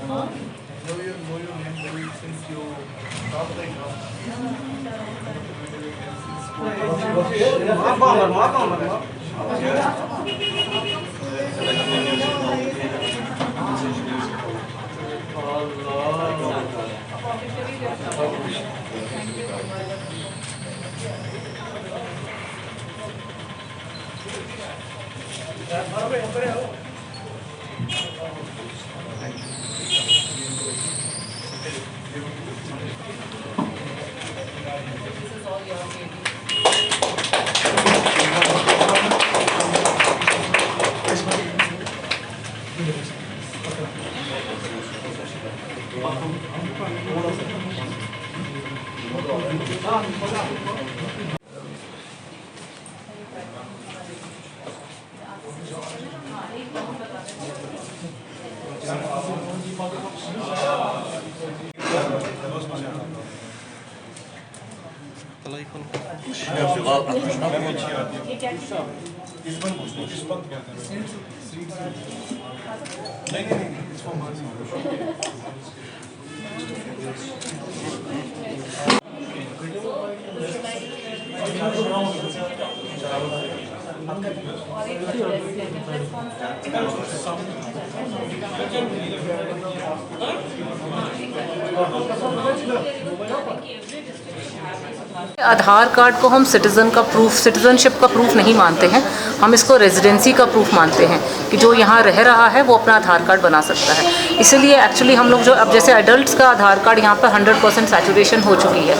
know your name very since you talk like now. Aadhaar card को हम citizen का proof, citizenship का proof नहीं मानते हैं, हम इसको रेजिडेंसी का प्रूफ मानते हैं कि जो यहाँ रह रहा है वो अपना आधार कार्ड बना सकता है। इसीलिए एक्चुअली हम लोग जो अब जैसे एडल्ट्स का आधार कार्ड यहाँ पर 100% सैचुरेशन हो चुकी है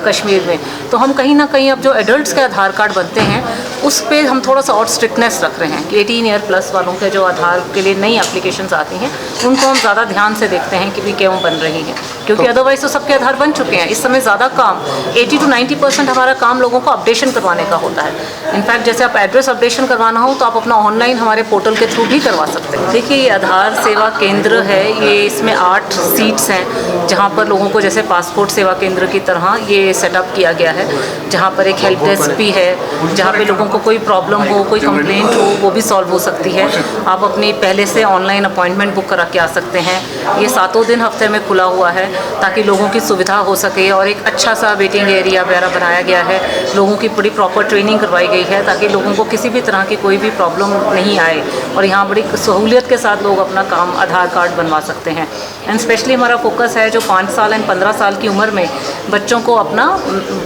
कश्मीर में, तो हम कहीं ना कहीं अब जो एडल्ट्स के आधार कार्ड बनते हैं उस पर हम थोड़ा सा और स्ट्रिक्टनेस रख रहे हैं कि 18 ईयर प्लस वालों के जो आधार के लिए नई एप्लीकेशंस आती हैं उनको हम ज़्यादा ध्यान से देखते हैं कि भी क्यों बन रही हैं, क्योंकि अदरवाइज़ तो सबके आधार बन चुके हैं। इस समय ज़्यादा काम 80 to 90% हमारा काम लोगों को अपडेशन करवाने का होता है। इनफैक्ट जैसे आप एड्रेस अपडेशन करवाना हो तो आप अपना ऑनलाइन हमारे पोर्टल के थ्रू भी करवा सकते हैं। देखिए ये आधार सेवा केंद्र है, ये इसमें 8 सीट्स हैं जहाँ पर लोगों को जैसे पासपोर्ट सेवा केंद्र की तरह ये सेटअप किया गया है, जहाँ पर एक हेल्प डेस्क भी है, जहाँ पे लोगों को कोई प्रॉब्लम हो, कोई कंप्लेंट हो वो भी सॉल्व हो सकती है। आप अपनी पहले से ऑनलाइन अपॉइंटमेंट बुक करा के आ सकते हैं। ये 7 दिन हफ्ते में खुला हुआ है ताकि लोगों की सुविधा हो सके, और एक अच्छा सा वेटिंग एरिया वगैरह बनाया गया है। लोगों की बड़ी प्रॉपर ट्रेनिंग करवाई गई है ताकि लोगों को किसी भी तरह की कोई भी प्रॉब्लम नहीं आए, और यहाँ बड़ी सहूलियत के साथ लोग अपना काम आधार कार्ड बनवा सकते हैं। एंड स्पेशली हमारा फोकस है जो 5 साल एंड 15 साल की उम्र में बच्चों को अपना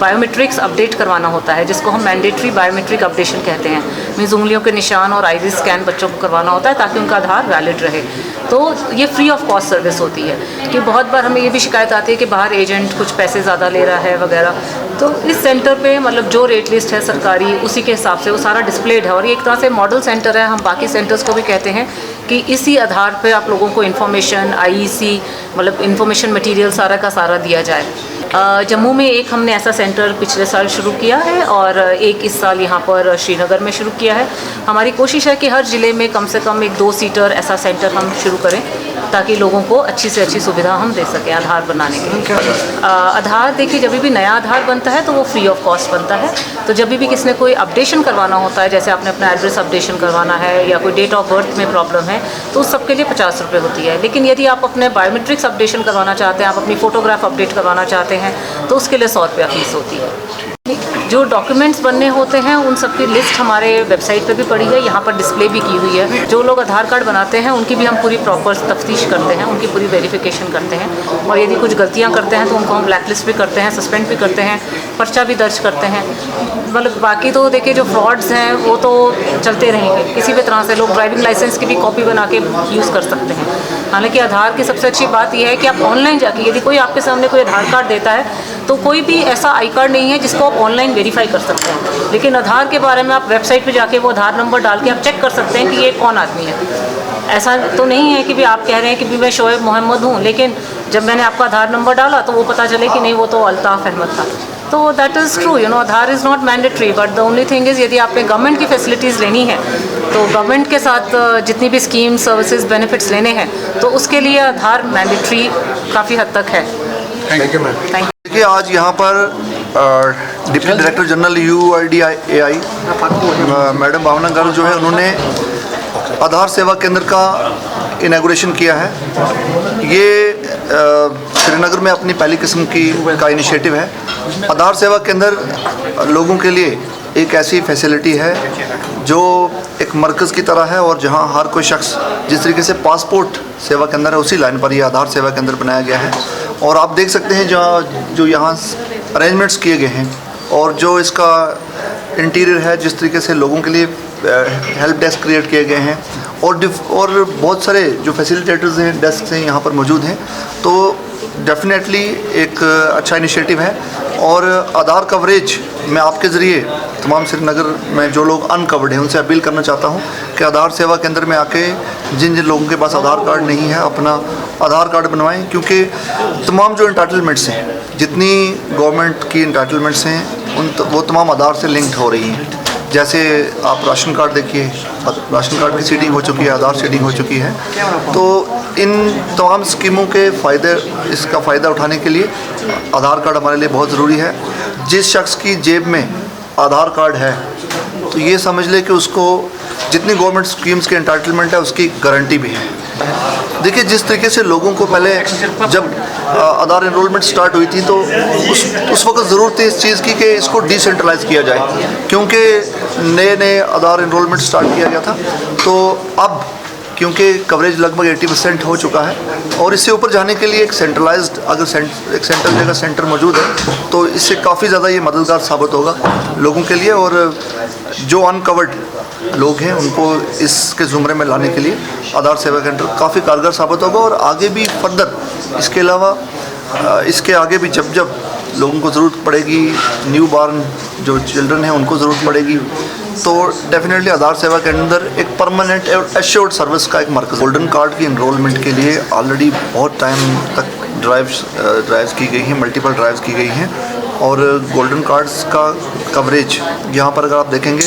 बायोमेट्रिक्स अपडेट करवाना होता है, जिसको हम मैंडेटरी बायोमेट्रिक अपडेशन कहते हैं। मीन्स उंगलियों के निशान और आईरिस स्कैन बच्चों को करवाना होता है ताकि उनका आधार वैलिड रहे। तो ये फ्री ऑफ कॉस्ट सर्विस होती है कि बहुत बार हमें ये भी शिकायत आती है कि बाहर एजेंट कुछ पैसे ज़्यादा ले रहा है वगैरह, तो इस सेंटर पे मतलब जो रेट लिस्ट है सरकारी उसी के हिसाब से वो सारा डिस्प्लेड है, और ये एक तरह से मॉडल सेंटर है। हम बाकी सेंटर्स को भी कहते हैं कि इसी आधार पे आप लोगों को इन्फॉर्मेशन आईईसी मतलब इन्फॉर्मेशन मटेरियल सारा का सारा दिया जाए। जम्मू में एक हमने ऐसा सेंटर पिछले साल शुरू किया है और एक इस साल यहाँ पर श्रीनगर में शुरू किया है। हमारी कोशिश है कि हर ज़िले में कम से कम एक 2 सीटर ऐसा सेंटर हम शुरू करें ताकि लोगों को अच्छी से अच्छी सुविधा हम दे सकें आधार बनाने के लिए। आधार देखिए जब भी नया आधार बनता है तो वो फ्री ऑफ कॉस्ट बनता है। तो जब भी किसी ने कोई अपडेशन करवाना होता है, जैसे आपने अपना एड्रेस अपडेशन करवाना है या कोई डेट ऑफ बर्थ में प्रॉब्लम है, तो उस सब के लिए 50 रुपये होती है। लेकिन यदि आप अपने बायोमेट्रिक्स अपडेशन करवाना चाहते हैं, आप अपनी फ़ोटोग्राफ अपडेट करवाना चाहते हैं, तो उसके लिए 100 रुपया फीस होती है। जो डॉक्यूमेंट्स बनने होते हैं उन सब की लिस्ट हमारे वेबसाइट पे भी पड़ी है, यहाँ पर डिस्प्ले भी की हुई है। जो लोग आधार कार्ड बनाते हैं उनकी भी हम पूरी प्रॉपर तफ्तीश करते हैं, उनकी पूरी वेरिफिकेशन करते हैं, और यदि कुछ गलतियाँ करते हैं तो उनको हम ब्लैक लिस्ट भी करते हैं, सस्पेंड भी करते हैं, पर्चा भी दर्ज करते हैं। मतलब बाकी तो देखिए जो फ्रॉड्स हैं वो तो चलते रहेंगे, किसी भी तरह से लोग ड्राइविंग लाइसेंस की भी कॉपी बना के यूज़ कर सकते हैं। हालांकि आधार की सबसे अच्छी बात यह है कि आप ऑनलाइन जाके यदि कोई आपके सामने कोई आधार कार्ड देता है तो कोई भी ऐसा आई कार्ड नहीं है जिसको आप ऑनलाइन वेरीफाई कर सकते हैं। लेकिन आधार के बारे में आप वेबसाइट पे जाके वो आधार नंबर डाल के आप चेक कर सकते हैं कि ये कौन आदमी है। ऐसा तो नहीं है कि भी आप कह रहे हैं कि भी मैं शोएब मोहम्मद हूँ, लेकिन जब मैंने आपका आधार नंबर डाला तो वो पता चले कि नहीं वो तो अल्ताफ़ अहमद था। तो that is true, you know, Aadhaar is not mandatory, but the only thing is यदि आपने गवर्नमेंट की फैसिलिटीज़ लेनी है तो गवर्नमेंट के साथ जितनी भी स्कीम सर्विसेज बेनिफिट्स लेने हैं तो उसके लिए आधार मैंडेटरी काफ़ी हद तक है। Thank you ma'am. Thank you. देखिए आज यहाँ पर deputy director general UIDAI madam Bhavna Garg जो है उन्होंने आधार सेवा केंद्र का इनॉग्रेशन किया है, ये श्रीनगर में अपनी पहली किस्म का इनिशिएटिव है। आधार सेवा केंद्र लोगों के लिए एक ऐसी फैसिलिटी है जो एक मरकज़ की तरह है, और जहां हर कोई शख्स जिस तरीके से पासपोर्ट सेवा केंद्र है उसी लाइन पर ये आधार सेवा केंद्र बनाया गया है। और आप देख सकते हैं जो यहाँ अरेंजमेंट्स किए गए हैं और जो इसका इंटीरियर है, जिस तरीके से लोगों के लिए हेल्प डेस्क क्रिएट किए गए हैं और बहुत सारे जो फैसिलिटेटर्स हैं, डेस्क हैं यहाँ पर मौजूद हैं, तो डेफिनेटली एक अच्छा इनिशिएटिव है। और आधार कवरेज मैं आपके ज़रिए तमाम श्रीनगर में जो लोग अनकवर्ड हैं उनसे अपील करना चाहता हूँ कि आधार सेवा केंद्र में आके जिन लोगों के पास आधार कार्ड नहीं है अपना आधार कार्ड बनवाएं, क्योंकि तमाम जो एंटाइटलमेंट्स हैं, जितनी गवर्नमेंट की एंटाइटलमेंट्स हैं वो तमाम आधार से लिंक्ड हो रही हैं। जैसे आप राशन कार्ड देखिए, राशन कार्ड की सीडिंग हो चुकी है, आधार सीडिंग हो चुकी है। तो इन तमाम स्कीमों के इसका फ़ायदा उठाने के लिए आधार कार्ड हमारे लिए बहुत ज़रूरी है। जिस शख्स की जेब में आधार कार्ड है तो ये समझ ले कि उसको जितनी गवर्नमेंट स्कीम्स के एंटाइटलमेंट है उसकी गारंटी भी है। देखिए, जिस तरीके से लोगों को पहले जब आधार एनरोलमेंट स्टार्ट हुई थी तो उस वक्त ज़रूरत थी इस चीज़ की कि इसको डिसेंट्रलाइज किया जाए, क्योंकि नए आधार एनरोलमेंट स्टार्ट किया गया था। तो अब क्योंकि कवरेज लगभग 80% हो चुका है और इससे ऊपर जाने के लिए एक सेंट्रलाइज्ड एक सेंट्रल जगह सेंटर मौजूद है, तो इससे काफ़ी ज़्यादा ये मददगार साबित होगा लोगों के लिए। और जो अनकवर्ड लोग हैं उनको इसके ज़ुमरे में लाने के लिए आधार सेवा केंद्र काफ़ी कारगर साबित होगा। और आगे भी फर्दर इसके अलावा इसके आगे भी जब लोगों को ज़रूरत पड़ेगी, न्यू बॉर्न जो चिल्ड्रन हैं उनको ज़रूरत पड़ेगी, तो डेफिनेटली आधार सेवा के अंदर एक परमानेंट और एश्योर्ड सर्विस का एक मरकज़। गोल्डन कार्ड की इनरोलमेंट के लिए ऑलरेडी बहुत टाइम तक ड्राइव्स की गई हैं, मल्टीपल ड्राइव्स की गई हैं। और गोल्डन कार्ड्स का कवरेज यहाँ पर अगर आप देखेंगे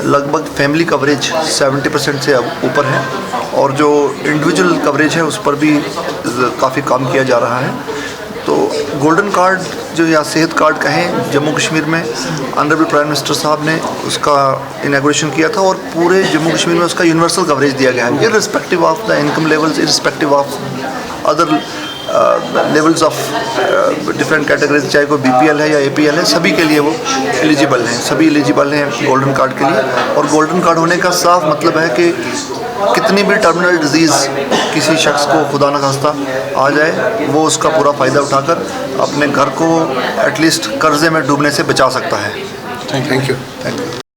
लगभग फैमिली कवरेज 70% से अब ऊपर है, और जो इंडिविजुअल कवरेज है उस पर भी काफ़ी काम किया जा रहा है। तो गोल्डन कार्ड जो या सेहत कार्ड कहें, जम्मू कश्मीर में ऑनरेबल प्राइम मिनिस्टर साहब ने उसका इनॉग्रेशन किया था और पूरे जम्मू कश्मीर में उसका यूनिवर्सल कवरेज दिया गया है, irrespective of the income levels, irrespective of other levels of different categories, चाहे कोई BPL है या APL है, सभी के लिए वो एलिजिबल हैं, सभी एलिजिबल हैं गोल्डन कार्ड के लिए। और गोल्डन कार्ड होने का साफ मतलब है कि कितनी भी टर्मिनल डिजीज़ किसी शख्स को खुदा न खास्ता आ जाए, वो उसका पूरा फ़ायदा उठाकर अपने घर को एटलीस्ट कर्ज़े में डूबने से बचा सकता है। Thank you.